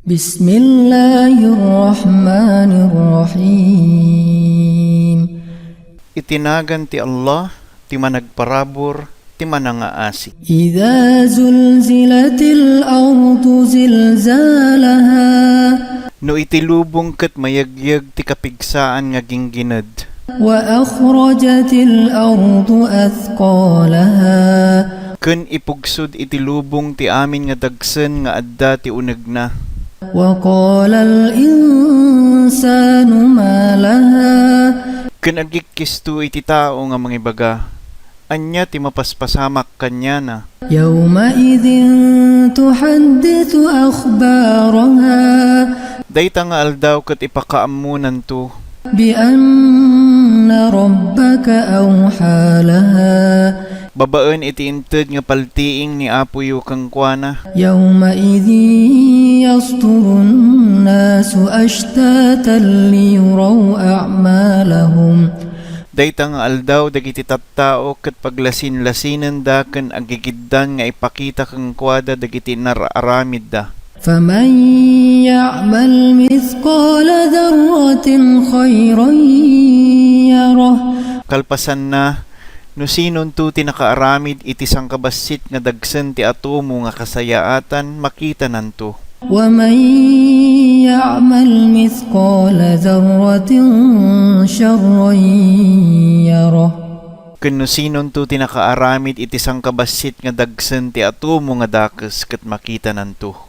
Bismillahirrahmanirrahim. Itinagan ti Allah, ti managparabor, ti manangaasi. Idza zulzilatil ardu zilzalaha. No itilubong ket mayagyag ti kapigsaan nga gingined. Wa akhrajatil ardu athqalaha. Ken ipugsod itilubong ti amin nga dagsen nga adda ti uneg na. Wa qala al insanu ma laha. Ken agikkisto iti tao nga mangibaga, anya ti mapaspasamak kanya na. Yawma idhin tuhaddithu akhbaraha. Dayta nga aldaw ket ipakaamunan to. Bi anna rabbaka awha laha. Babaen iti inted nga paltiing ni Apuyo kang kuana. Yawma idhin yasturun nasu ashtatan liyuraw a'malahum. Dayta nga aldaw dagiti tattao ket paglasin-lasinan da ken agigiddan nga ipakita kang kuada dagiti nararamid da. فَمَنْ يَعْمَلْ مِثْقَالَ ذَرَّةٍ خَيْرًا يَرَهُ. Kalpasan na, no sinon tu ti nakaaramid iti sangkabasit nga dagsen ti atomo nga kasayaatan makita nanto. وَمَنْ يَعْمَلْ مِثْقَالَ ذَرَّةٍ شَرًّا يَرَهُ. Ken no sinon tu ti nakaaramid iti sangkabasit nga dagsen ti atomo nga dakes ket makita nanto.